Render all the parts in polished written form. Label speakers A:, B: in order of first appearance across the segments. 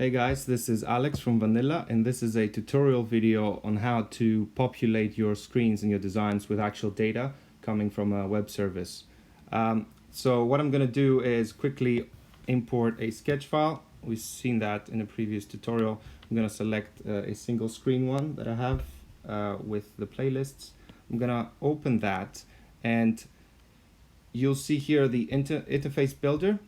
A: Hey guys, this is Alex from Wanilla, and this is a tutorial video on how to populate your screens and your designs with actual data coming from a web service. So what I'm going to do is quickly import a sketch file. We've seen that in a previous tutorial. I'm going to select a single screen one that I have with the playlists. I'm going to open that, and you'll see here the interface builder.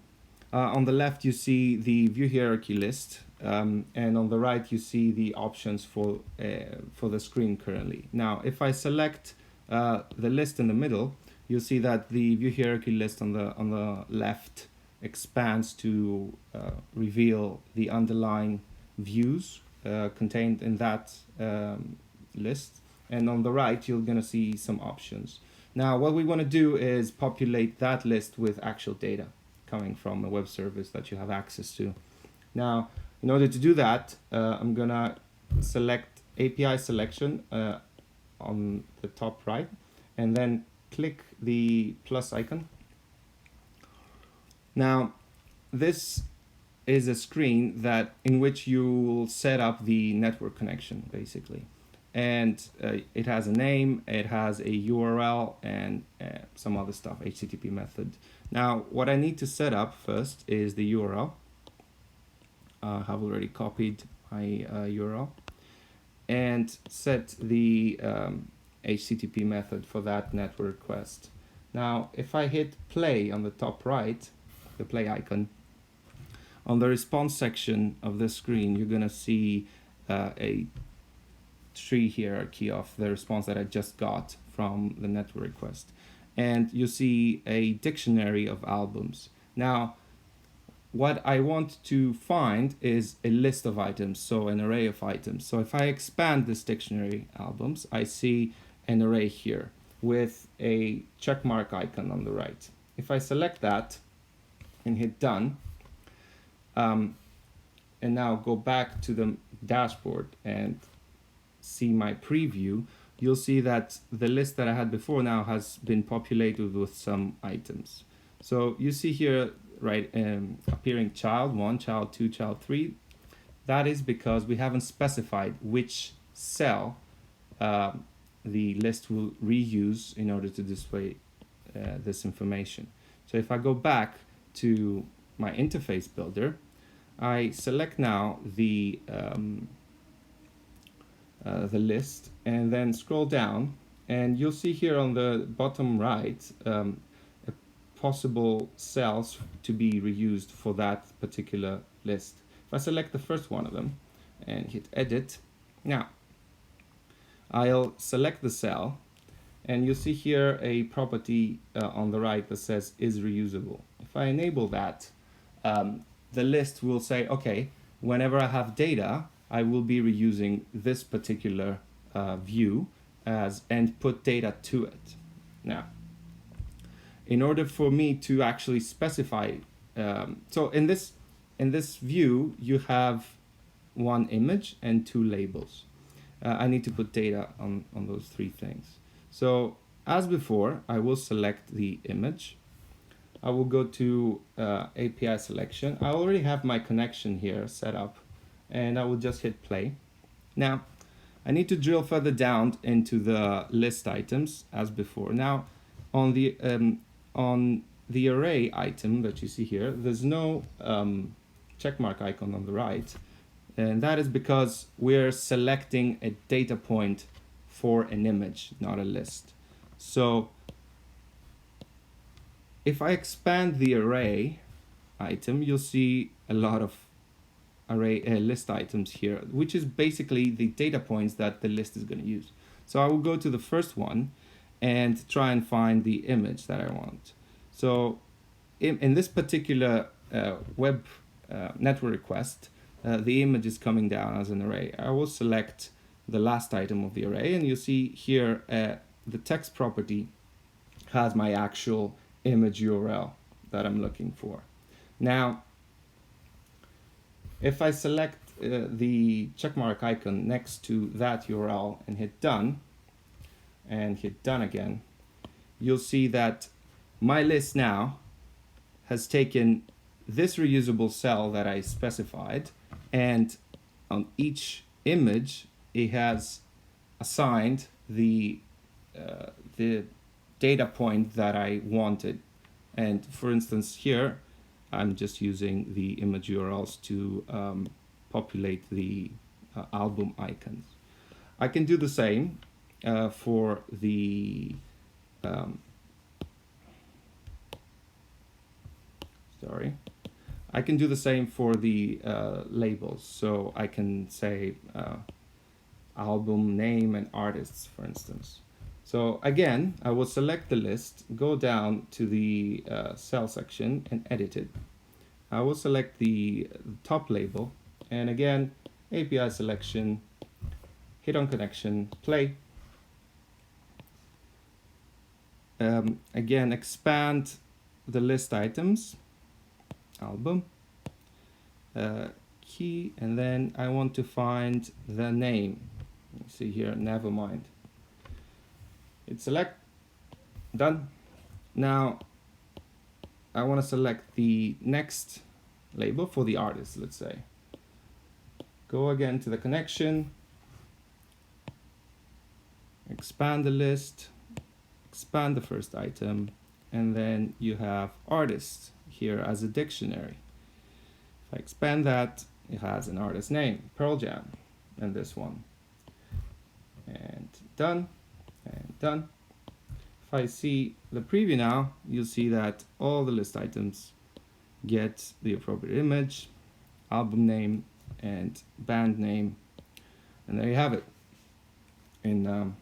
A: On the left, you see the view hierarchy list, and on the right, you see the options for the screen currently. Now, if I select the list in the middle, you'll see that the view hierarchy list on the left expands to reveal the underlying views contained in that list, and on the right, you're going to see some options. Now, what we want to do is populate that list with actual data coming from a web service that you have access to. Now, in order to do that, I'm gonna select API selection on the top right, and then click the plus icon. Now, this is a screen in which you will set up the network connection, basically. And it has a name, it has a URL, and some other stuff, HTTP method. Now, what I need to set up first is the URL. I have already copied my URL and set the HTTP method for that network request. Now, if I hit play on the top right, the play icon, on the response section of the screen, you're gonna see a tree hierarchy of the response that I just got from the network request. And you see a dictionary of albums. Now, what I want to find is a list of items, so an array of items. So if I expand this dictionary albums, I see an array here with a checkmark icon on the right. If I select that and hit done, and now go back to the dashboard and see my preview, you'll see that the list that I had before now has been populated with some items. So you see here, right, appearing child 1, child 2, child 3. That is because we haven't specified which cell the list will reuse in order to display this information. So if I go back to my interface builder, I select now the list and then scroll down, and you'll see here on the bottom right possible cells to be reused for that particular list. If I select the first one of them and hit edit, now I'll select the cell, and you'll see here a property on the right that says is reusable. If I enable that, the list will say, okay, whenever I have data, I will be reusing this particular view and put data to it. Now, in order for me to actually specify, so in this view, you have one image and 2 labels. I need to put data on those 3 things. So as before, I will select the image. I will go to API selection. I already have my connection here set up, and I will just hit play. Now, I need to drill further down into the list items as before. Now, on the array item that you see here, there's no checkmark icon on the right, and that is because we're selecting a data point for an image, not a list. So if I expand the array item, you'll see a lot of list items here, which is basically the data points that the list is going to use. So I will go to the first one and try and find the image that I want. So in this particular web network request, the image is coming down as an array. I will select the last item of the array, and you see here the text property has my actual image URL that I'm looking for. Now, if I select the checkmark icon next to that URL and hit done again, you'll see that my list now has taken this reusable cell that I specified And on each image, it has assigned the data point that I wanted. And for instance, here, I'm just using the image URLs to populate the album icons. I can do the same for the I can do the same for the labels. So I can say album name and artists, for instance. So again, I will select the list, go down to the cell section and edit it. I will select the top label, and again, API selection, hit on connection, play. Again, expand the list items, album, key, and then I want to find the name. You see here, never mind. Hit select, done. Now I want to select the next label for the artist, let's say. Go again to the connection, expand the list, expand the first item, and then you have artist here as a dictionary. If I expand that, it has an artist name, Pearl Jam, and this one. And done, and done. If I see the preview now, you'll see that all the list items get the appropriate image, album name, and band name. And there you have it. In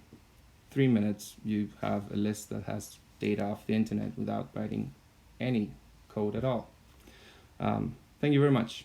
A: 3 minutes, you have a list that has data off the internet without writing any code at all. Thank you very much.